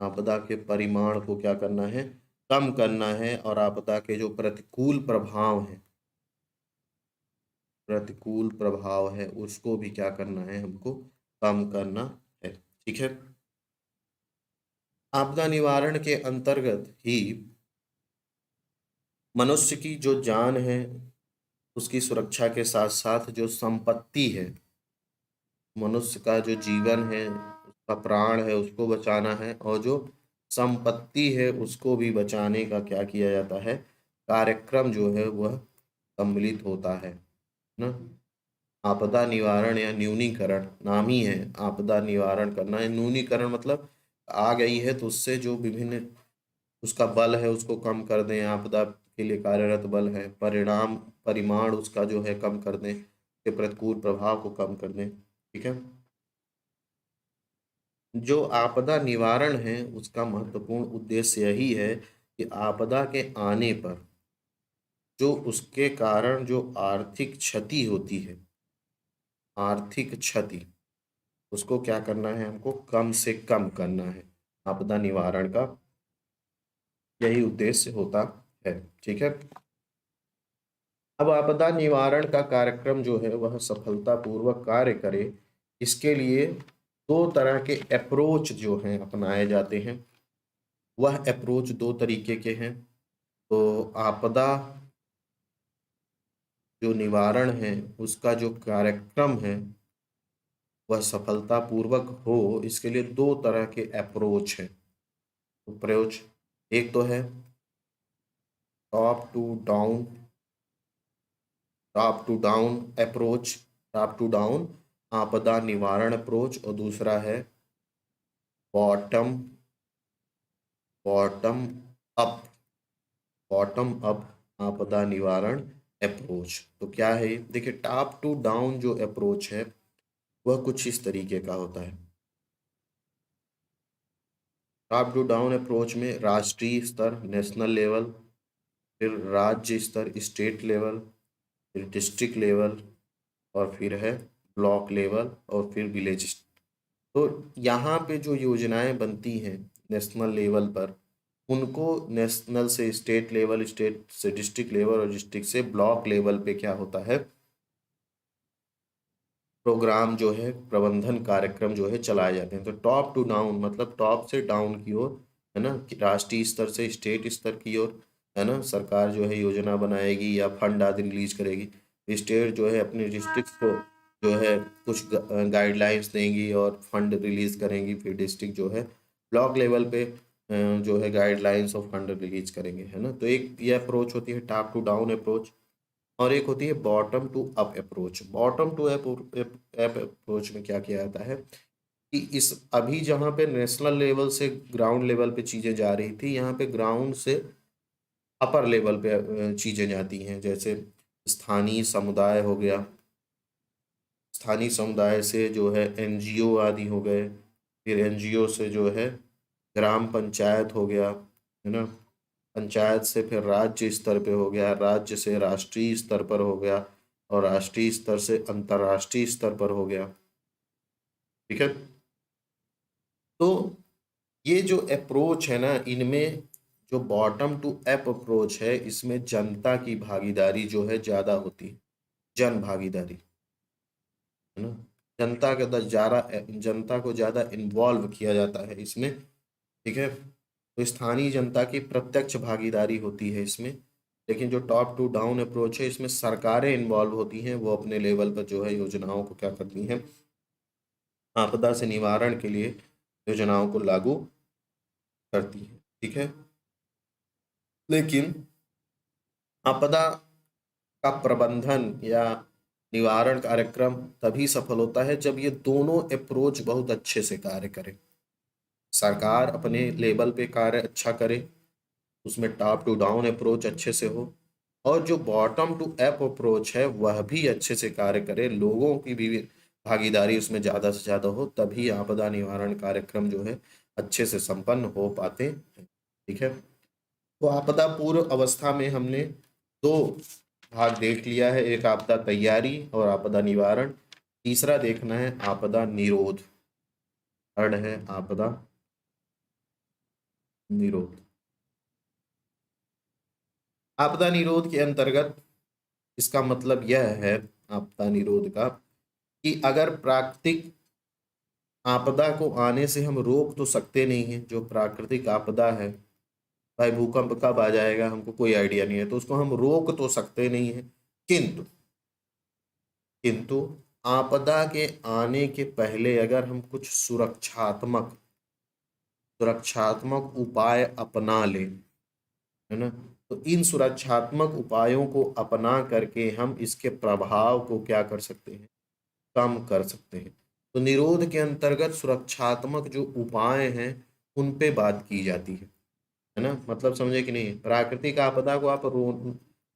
आपदा के परिमाण को क्या करना है, कम करना है। और आपदा के जो प्रतिकूल प्रभाव हैं, प्रतिकूल प्रभाव है, उसको भी क्या करना है, हमको कम करना है। ठीक है। आपदा निवारण के अंतर्गत ही मनुष्य की जो जान है उसकी सुरक्षा के साथ साथ जो संपत्ति है, मनुष्य का जो जीवन है, उसका प्राण है, उसको बचाना है। और जो संपत्ति है उसको भी बचाने का क्या किया जाता है, कार्यक्रम जो है वह सम्मिलित होता है ना। आपदा निवारण या न्यूनीकरण नाम ही है, आपदा निवारण करना है। न्यूनीकरण मतलब आ गई है तो उससे जो विभिन्न उसका बल है उसको कम कर दें, आपदा के लिए कार्यरत बल है, परिणाम परिमाण उसका जो है कम कर दें, के प्रतिकूल प्रभाव को कम कर दें। ठीक है। जो आपदा निवारण है उसका महत्वपूर्ण उद्देश्य यही है कि आपदा के आने पर जो उसके कारण जो आर्थिक क्षति होती है, आर्थिक क्षति, उसको क्या करना है, हमको कम से कम करना है। आपदा निवारण का यही उद्देश्य होता है। ठीक है। अब आपदा निवारण का कार्यक्रम जो है वह सफलतापूर्वक कार्य करे, इसके लिए दो तरह के अप्रोच जो हैं अपनाए जाते हैं। वह अप्रोच दो तरीके के हैं। तो आपदा जो निवारण है उसका जो कार्यक्रम है वह सफलतापूर्वक हो, इसके लिए दो तरह के अप्रोच हैं। अप्रोच एक तो है top to down, top to down approach, top to down आपदा निवारण अप्रोच। और दूसरा है bottom bottom up, bottom up आपदा निवारण अप्रोच। तो क्या है ये? देखिए, टॉप टू डाउन जो अप्रोच है वह कुछ इस तरीके का होता है। टॉप टू डाउन अप्रोच में राष्ट्रीय स्तर, नेशनल लेवल, फिर राज्य स्तर, स्टेट लेवल, फिर डिस्ट्रिक्ट लेवल, और फिर है ब्लॉक लेवल, और फिर विलेज। तो यहाँ पे जो योजनाएं बनती हैं नेशनल लेवल पर, उनको नेशनल से स्टेट लेवल, स्टेट से डिस्ट्रिक्ट लेवल, और डिस्ट्रिक्ट से ब्लॉक लेवल पे क्या होता है, प्रोग्राम जो है, प्रबंधन कार्यक्रम जो है चलाए जाते हैं। तो टॉप टू डाउन मतलब टॉप से डाउन की ओर, है ना, कि राष्ट्रीय स्तर से स्टेट स्तर की ओर, है ना, सरकार जो है योजना बनाएगी या फंड आदि रिलीज करेगी। स्टेट जो है अपने डिस्ट्रिक्ट को जो है कुछ गाइडलाइंस देंगी और फंड रिलीज करेंगी। फिर डिस्ट्रिक्ट जो है ब्लॉक लेवल पे जो है गाइडलाइंस और फंड रिलीज करेंगे, है ना। तो एक ये अप्रोच होती है टॉप टू डाउन अप्रोच, और एक होती है bottom to up approach. Bottom to up approach में क्या किया जाता है कि इस अभी जहाँ पे नेशनल लेवल से ग्राउंड लेवल पे चीजें जा रही थी, यहाँ पे ग्राउंड से अपर लेवल पे चीजें जाती हैं। जैसे स्थानीय समुदाय हो गया, स्थानीय समुदाय से जो है एनजीओ आदि हो गए, फिर एनजीओ से जो है ग्राम पंचायत हो गया, है ना, पंचायत से फिर राज्य स्तर पे हो गया, राज्य से राष्ट्रीय स्तर पर हो गया, और राष्ट्रीय स्तर से अंतर्राष्ट्रीय स्तर पर हो गया। ठीक है। तो ये जो अप्रोच है ना, इनमें जो बॉटम टू अप अप्रोच है, इसमें जनता की भागीदारी जो है ज्यादा होती है, जन भागीदारी, है ना। जनता के अंदर ज्यादा, जनता को ज्यादा इन्वॉल्व किया जाता है इसमें। ठीक है। तो स्थानीय जनता की प्रत्यक्ष भागीदारी होती है इसमें। लेकिन जो टॉप टू डाउन अप्रोच है, इसमें सरकारें इन्वॉल्व होती हैं, वो अपने लेवल पर जो है योजनाओं को क्या करती हैं, आपदा से निवारण के लिए योजनाओं को लागू करती हैं। ठीक है। लेकिन आपदा का प्रबंधन या निवारण कार्यक्रम तभी सफल होता है जब ये दोनों अप्रोच बहुत अच्छे से कार्य करें। सरकार अपने लेवल पे कार्य अच्छा करे, उसमें टॉप टू डाउन अप्रोच अच्छे से हो, और जो बॉटम टू अप अप्रोच है वह भी अच्छे से कार्य करे, लोगों की भी भागीदारी उसमें ज़्यादा से ज़्यादा हो, तभी आपदा निवारण कार्यक्रम जो है अच्छे से संपन्न हो पाते हैं। ठीक है। तो आपदा पूर्व अवस्था में हमने दो भाग देख लिया है, एक आपदा तैयारी और आपदा निवारण, तीसरा देखना है आपदा निरोध। थर्ड है आपदा निरोध। आपदा निरोध के अंतर्गत इसका मतलब यह है, आपदा निरोध का, कि अगर प्राकृतिक आपदा को आने से हम रोक तो सकते नहीं है, जो प्राकृतिक आपदा है, भाई भूकंप कब आ जाएगा हमको कोई आइडिया नहीं है, तो उसको हम रोक तो सकते नहीं है, किंतु किंतु आपदा के आने के पहले अगर हम कुछ सुरक्षात्मक उपाय अपना लें, है ना, तो इन सुरक्षात्मक उपायों को अपना करके हम इसके प्रभाव को क्या कर सकते हैं, कम कर सकते हैं। तो निरोध के अंतर्गत सुरक्षात्मक जो उपाय हैं उन पे बात की जाती है ना, मतलब समझे कि नहीं। प्राकृतिक आपदा को आप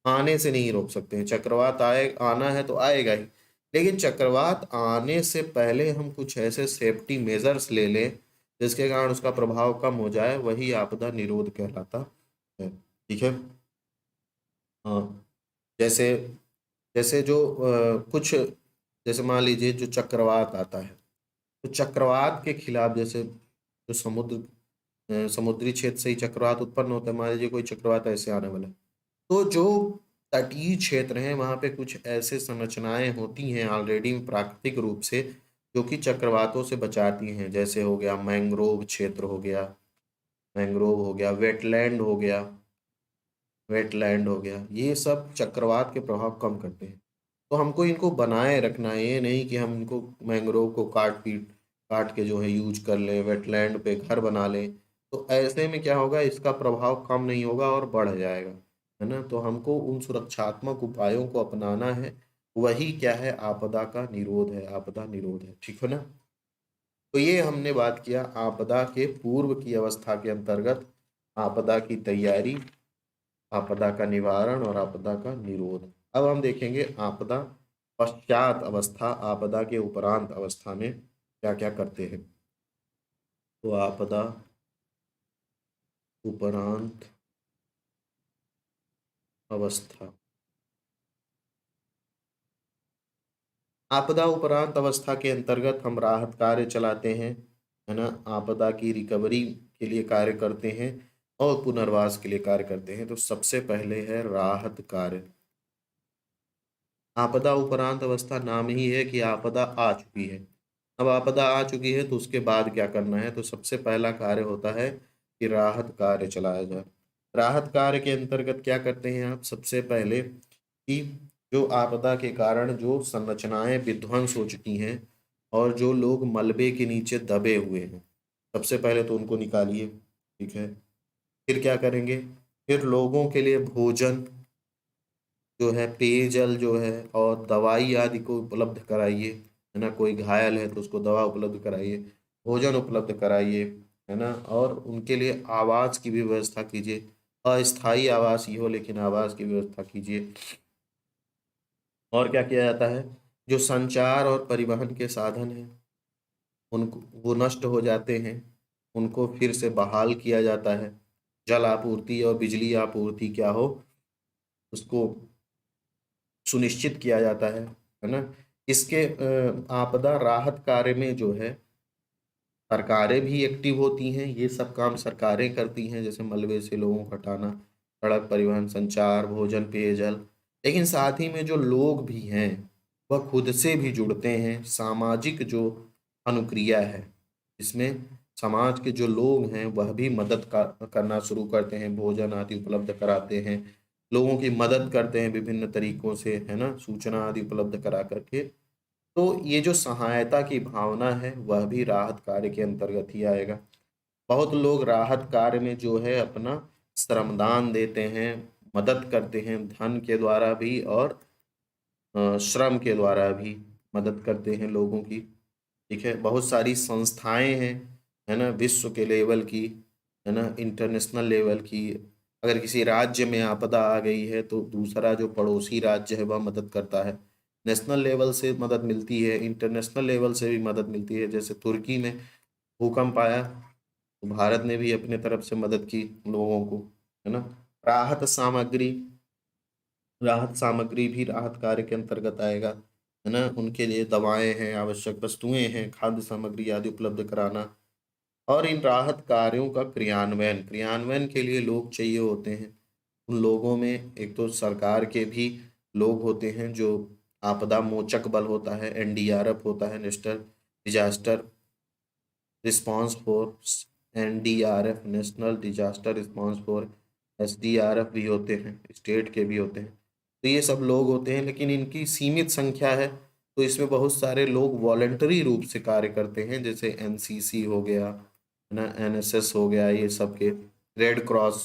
आने से नहीं रोक सकते हैं, चक्रवात आना है तो आएगा ही, लेकिन चक्रवात आने से पहले हम कुछ ऐसे सेफ्टी मेजर्स ले लें जिसके कारण उसका प्रभाव कम हो जाए, वही आपदा निरोध कहलाता है। ठीक है। हाँ, जैसे जैसे जो कुछ, जैसे मान लीजिए जो चक्रवात आता है, तो चक्रवात के खिलाफ, जैसे जो समुद्री क्षेत्र से ही चक्रवात उत्पन्न होता है, मान लीजिए कोई चक्रवात ऐसे आने वाला है, तो जो तटीय क्षेत्र हैं वहां पे कुछ ऐसे संरचनाएं होती हैं ऑलरेडी प्राकृतिक रूप से, जो कि चक्रवातों से बचाती हैं। जैसे हो गया मैंग्रोव क्षेत्र, हो गया मैंग्रोव, हो गया वेटलैंड हो गया, ये सब चक्रवात के प्रभाव कम करते हैं। तो हमको इनको बनाए रखना है, ये नहीं कि हम इनको मैंग्रोव को काट के जो है यूज कर लें, वेटलैंड पे घर बना लें, तो ऐसे में क्या होगा, इसका प्रभाव कम नहीं होगा और बढ़ जाएगा, है ना। तो हमको उन सुरक्षात्मक उपायों को अपनाना है, वही क्या है, आपदा का निरोध है, आपदा निरोध है। ठीक है ना। तो ये हमने बात किया आपदा के पूर्व की अवस्था के अंतर्गत, आपदा की तैयारी, आपदा का निवारण और आपदा का निरोध। अब हम देखेंगे आपदा पश्चात अवस्था, आपदा के उपरांत अवस्था में क्या क्या करते हैं। तो आपदा उपरांत अवस्था, आपदा उपरांत अवस्था के अंतर्गत हम राहत कार्य चलाते हैं, है ना, आपदा की रिकवरी के लिए कार्य करते हैं और पुनर्वास के लिए कार्य करते हैं। तो सबसे पहले है राहत कार्य। आपदा उपरांत अवस्था नाम ही है कि आपदा आ चुकी है। अब आपदा आ चुकी है तो उसके बाद क्या करना है, तो सबसे पहला कार्य होता है कि राहत कार्य चलाया जाए। राहत कार्य के अंतर्गत क्या करते हैं आप, सबसे पहले कि जो आपदा के कारण जो संरचनाएं विध्वंस हो चुकी हैं और जो लोग मलबे के नीचे दबे हुए हैं, सबसे पहले तो उनको निकालिए। ठीक है। फिर क्या करेंगे, फिर लोगों के लिए भोजन जो है, पेयजल जो है और दवाई आदि को उपलब्ध कराइए, है ना, कोई घायल है तो उसको दवा उपलब्ध कराइए, भोजन उपलब्ध कराइए, है ना, और उनके लिए आवास की भी व्यवस्था कीजिए। अस्थाई आवास ही हो लेकिन आवास की व्यवस्था कीजिए। और क्या किया जाता है, जो संचार और परिवहन के साधन हैं उनको, वो नष्ट हो जाते हैं, उनको फिर से बहाल किया जाता है। जल आपूर्ति और बिजली आपूर्ति क्या हो, उसको सुनिश्चित किया जाता है ना। इसके आपदा राहत कार्य में जो है सरकारें भी एक्टिव होती हैं, ये सब काम सरकारें करती हैं, जैसे मलबे से लोगों को हटाना, सड़क परिवहन, संचार, भोजन, पेयजल। लेकिन साथ ही में जो लोग भी हैं वह खुद से भी जुड़ते हैं, सामाजिक जो अनुक्रिया है इसमें समाज के जो लोग हैं वह भी करना शुरू करते हैं, भोजन आदि उपलब्ध कराते हैं, लोगों की मदद करते हैं विभिन्न तरीकों से, है ना, सूचना आदि उपलब्ध करा करके। तो ये जो सहायता की भावना है वह भी राहत कार्य के अंतर्गत ही आएगा। बहुत लोग राहत कार्य में जो है अपना श्रमदान देते हैं, मदद करते हैं, धन के द्वारा भी और श्रम के द्वारा भी मदद करते हैं लोगों की। ठीक है। बहुत सारी संस्थाएं हैं, है ना, विश्व के लेवल की, है ना, इंटरनेशनल लेवल की। अगर किसी राज्य में आपदा आ गई है तो दूसरा जो पड़ोसी राज्य है वह मदद करता है। नेशनल लेवल से मदद मिलती है, इंटरनेशनल लेवल से भी मदद मिलती है। जैसे तुर्की में भूकंप आया तो भारत ने भी अपने तरफ से मदद की लोगों को, है ना। राहत सामग्री, राहत सामग्री भी राहत कार्य के अंतर्गत आएगा, है ना? उनके लिए दवाएँ हैं, आवश्यक वस्तुएँ हैं, खाद्य सामग्री आदि उपलब्ध कराना और इन राहत कार्यों का क्रियान्वयन, क्रियान्वयन के लिए लोग चाहिए होते हैं। उन लोगों में एक तो सरकार के भी लोग होते हैं जो आपदा मोचक बल होता है, एनडीआरएफ होता है, national disaster response force, NDRF, national disaster response force, SDRF भी होते हैं, स्टेट के भी होते हैं। तो ये सब लोग होते हैं, लेकिन इनकी सीमित संख्या है, तो इसमें बहुत सारे लोग वॉलंटरी रूप से कार्य करते हैं, जैसे एनसीसी हो गया, है ना, एनएसएस हो गया, ये सब के रेड क्रॉस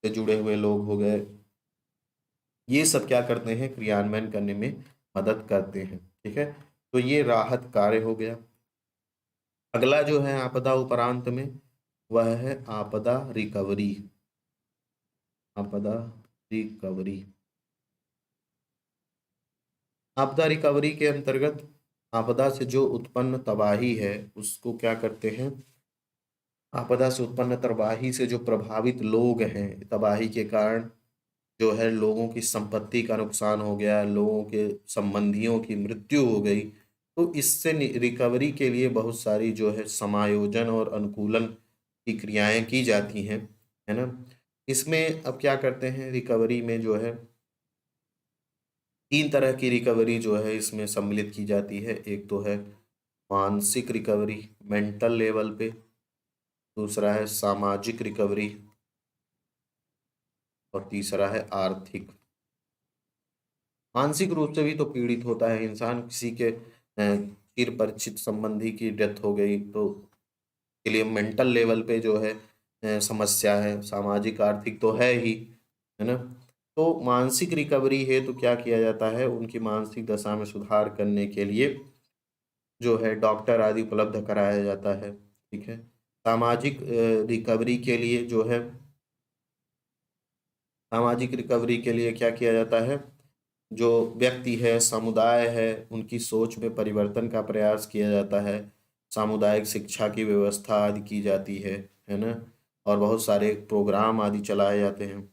से जुड़े हुए लोग हो गए। ये सब क्या करते हैं, क्रियान्वयन करने में मदद करते हैं। ठीक है, तो ये राहत कार्य हो गया। अगला जो है आपदा उपरांत में, वह है आपदा रिकवरी। आपदा रिकवरी, आपदा रिकवरी के अंतर्गत आपदा से जो उत्पन्न तबाही है उसको क्या करते हैं, आपदा से उत्पन्न तबाही से जो प्रभावित लोग हैं, तबाही के कारण जो है लोगों की संपत्ति का नुकसान हो गया, लोगों के संबंधियों की मृत्यु हो गई, तो इससे रिकवरी के लिए बहुत सारी जो है समायोजन और अनुकूलन की क्रियाएं की जाती हैं, है ना? इसमें अब क्या करते हैं, रिकवरी में जो है तीन तरह की रिकवरी जो है इसमें सम्मिलित की जाती है। एक तो है मानसिक रिकवरी, मेंटल लेवल पे, दूसरा है सामाजिक रिकवरी और तीसरा है आर्थिक। मानसिक रूप से भी तो पीड़ित होता है इंसान, किसी के चिर परिचित संबंधी की डेथ हो गई तो के लिए मेंटल लेवल पे जो है समस्या है, सामाजिक आर्थिक तो है ही, है ना? तो मानसिक रिकवरी है तो क्या किया जाता है, उनकी मानसिक दशा में सुधार करने के लिए जो है डॉक्टर आदि उपलब्ध कराया जाता है। ठीक है, सामाजिक रिकवरी के लिए जो है, सामाजिक रिकवरी के लिए क्या किया जाता है, जो व्यक्ति है, समुदाय है, उनकी सोच में परिवर्तन का प्रयास किया जाता है, सामुदायिक शिक्षा की व्यवस्था आदि की जाती है ना? और बहुत सारे प्रोग्राम आदि चलाए जाते हैं।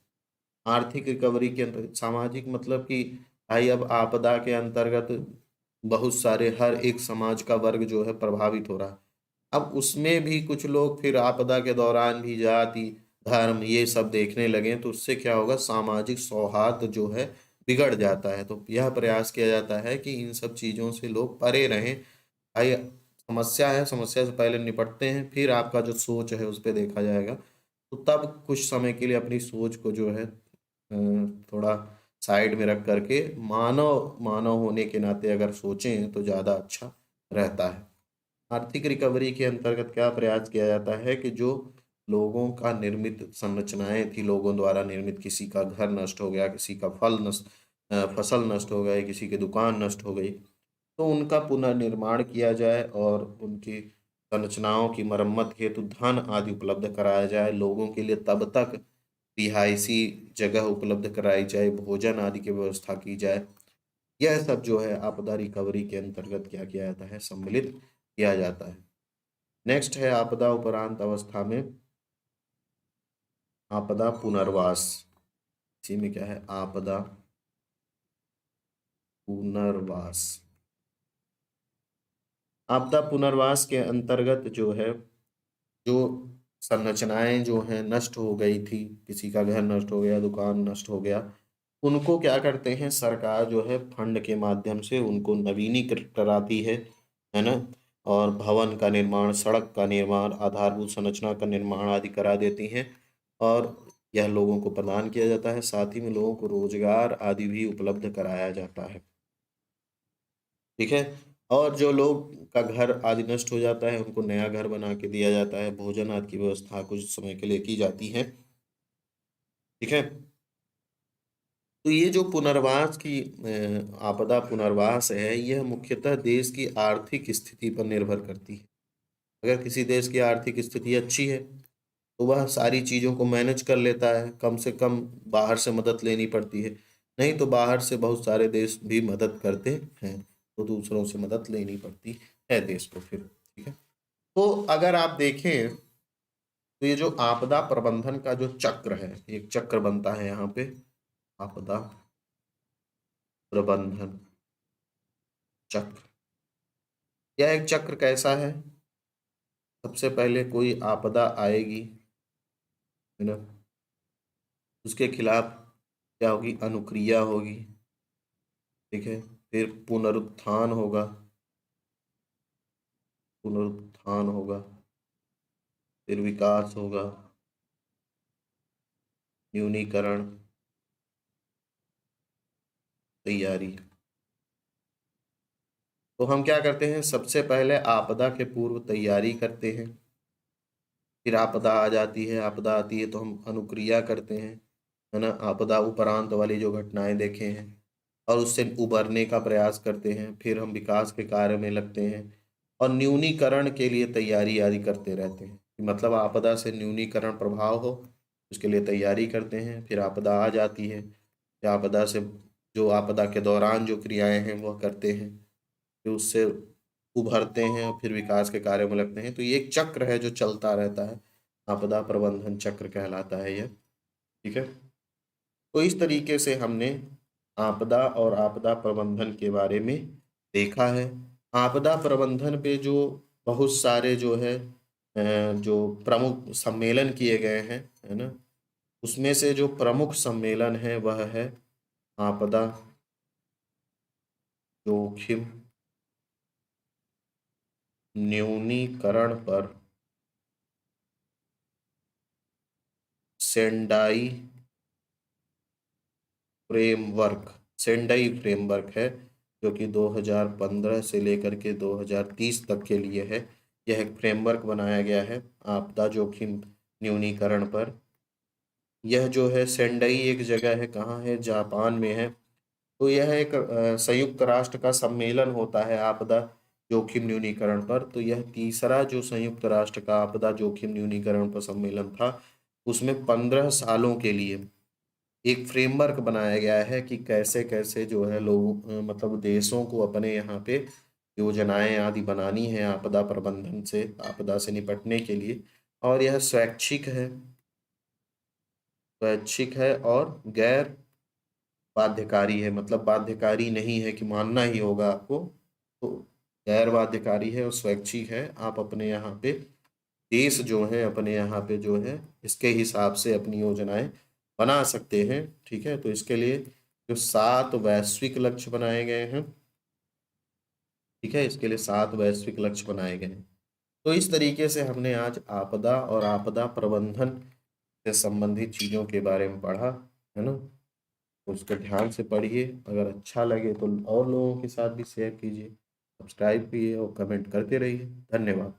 आर्थिक रिकवरी के अंदर सामाजिक मतलब कि भाई अब आपदा के अंतर्गत बहुत सारे हर एक समाज का वर्ग जो है प्रभावित हो रहा है। अब उसमें भी कुछ लोग फिर आपदा के दौरान भी जाति, धर्म ये सब देखने लगे तो उससे क्या होगा, सामाजिक सौहार्द जो है बिगड़ जाता है। तो यह प्रयास किया जाता है कि इन सब चीज़ों से लोग परे रहें। भाई समस्या है, समस्या से पहले निपटते हैं, फिर आपका जो सोच है उस पर देखा जाएगा। तो तब कुछ समय के लिए अपनी सोच को जो है थोड़ा साइड में रख करके मानव मानव होने के नाते अगर सोचें तो ज़्यादा अच्छा रहता है। आर्थिक रिकवरी के अंतर्गत क्या प्रयास किया जाता है कि जो लोगों का निर्मित संरचनाएं थी, लोगों द्वारा निर्मित, किसी का घर नष्ट हो गया, किसी का फसल नष्ट हो गई, किसी की दुकान नष्ट हो गई, तो उनका पुनर्निर्माण किया जाए और उनकी संरचनाओं की मरम्मत हेतु धन आदि उपलब्ध कराया जाए, लोगों के लिए तब तक रिहायशी जगह उपलब्ध कराई जाए, भोजन आदि की व्यवस्था की जाए। यह सब जो है आपदा रिकवरी के अंतर्गत क्या किया जाता है, सम्मिलित किया जाता है। नेक्स्ट है आपदा उपरांत अवस्था में आपदा पुनर्वास। इसी में क्या है, आपदा पुनर्वास। आपदा पुनर्वास के अंतर्गत जो है, जो संरचनाएं जो हैं नष्ट हो गई थी, किसी का घर नष्ट हो गया, दुकान नष्ट हो गया, उनको क्या करते हैं, सरकार जो है फंड के माध्यम से उनको नवीनीकृत कराती है ना? और भवन का निर्माण, सड़क का निर्माण, आधारभूत संरचना का निर्माण आदि करा देती हैं और यह लोगों को प्रदान किया जाता है। साथ ही में लोगों को रोजगार आदि भी उपलब्ध कराया जाता है। ठीक है, और जो लोग का घर आदि नष्ट हो जाता है उनको नया घर बना के दिया जाता है, भोजन आदि की व्यवस्था कुछ समय के लिए की जाती है। ठीक है, तो ये जो पुनर्वास की आपदा पुनर्वास है, यह मुख्यतः देश की आर्थिक स्थिति पर निर्भर करती है। अगर किसी देश की आर्थिक स्थिति अच्छी है तो वह सारी चीज़ों को मैनेज कर लेता है, कम से कम बाहर से मदद लेनी पड़ती है। नहीं तो बाहर से बहुत सारे देश भी मदद करते हैं, तो दूसरों से मदद लेनी पड़ती है देश को फिर। ठीक है, तो अगर आप देखें तो ये जो आपदा प्रबंधन का जो चक्र है, एक चक्र बनता है यहाँ पे, आपदा प्रबंधन चक्र। यह एक चक्र कैसा है? सबसे पहले कोई आपदा आएगी, है ना, उसके खिलाफ क्या होगी? अनुक्रिया होगी, ठीक है। फिर पुनरुत्थान होगा, पुनरुत्थान होगा, फिर विकास होगा, न्यूनीकरण, तैयारी। तो हम क्या करते हैं? सबसे पहले आपदा के पूर्व तैयारी करते हैं, फिर आपदा आ जाती है, आपदा आती है तो हम अनुक्रिया करते हैं, है ना, आपदा उपरांत वाली जो घटनाएं देखे हैं, और उससे उबरने का प्रयास करते हैं। फिर हम विकास के कार्य में लगते हैं और न्यूनीकरण के लिए तैयारी आदि करते रहते हैं। मतलब आपदा से न्यूनीकरण प्रभाव हो, उसके लिए तैयारी करते हैं। फिर आपदा आ जाती है, फिर आपदा से जो आपदा के दौरान जो क्रियाएं हैं वह करते हैं, फिर उससे उभरते हैं और फिर विकास के कार्य में लगते हैं। तो ये एक चक्र है जो चलता रहता है, आपदा प्रबंधन चक्र कहलाता है यह, ठीक है। तो इस तरीके से हमने आपदा और आपदा प्रबंधन के बारे में देखा है। आपदा प्रबंधन पे जो बहुत सारे जो है जो प्रमुख सम्मेलन किए गए हैं, है ना, उसमें से जो प्रमुख सम्मेलन है वह है आपदा जोखिम न्यूनीकरण पर सेंडाई फ्रेमवर्क। सेंडाई फ्रेमवर्क है जो कि 2015 से लेकर के 2030 तक के लिए है। यह एक फ्रेमवर्क बनाया गया है आपदा जोखिम न्यूनीकरण पर। यह जो है सेंडाई एक जगह है, कहाँ है? जापान में है। तो यह एक संयुक्त राष्ट्र का सम्मेलन होता है आपदा जोखिम न्यूनीकरण पर। तो यह तीसरा जो संयुक्त राष्ट्र का आपदा जोखिम न्यूनीकरण पर सम्मेलन था, उसमें 15 सालों के लिए एक फ्रेमवर्क बनाया गया है कि कैसे कैसे जो है लोग मतलब देशों को अपने यहाँ पे योजनाएं आदि बनानी है आपदा प्रबंधन से, आपदा से निपटने के लिए। और यह स्वैच्छिक है, स्वैच्छिक है और गैर बाध्यकारी है। मतलब बाध्यकारी नहीं है कि मानना ही होगा आपको, तो गैर बाध्यकारी है और स्वैच्छिक है। आप अपने यहाँ पे देश जो है अपने यहाँ पे जो है इसके हिसाब से अपनी योजनाएं बना सकते हैं, ठीक है। तो इसके लिए जो 7 वैश्विक लक्ष्य बनाए गए हैं, ठीक है, इसके लिए 7 वैश्विक लक्ष्य बनाए गए हैं। तो इस तरीके से हमने आज आपदा और आपदा प्रबंधन से संबंधित चीजों के बारे में पढ़ा, है ना। तो उसको ध्यान से पढ़िए, अगर अच्छा लगे तो और लोगों के साथ भी शेयर कीजिए, सब्सक्राइब कीजिए और कमेंट करते रहिए। धन्यवाद।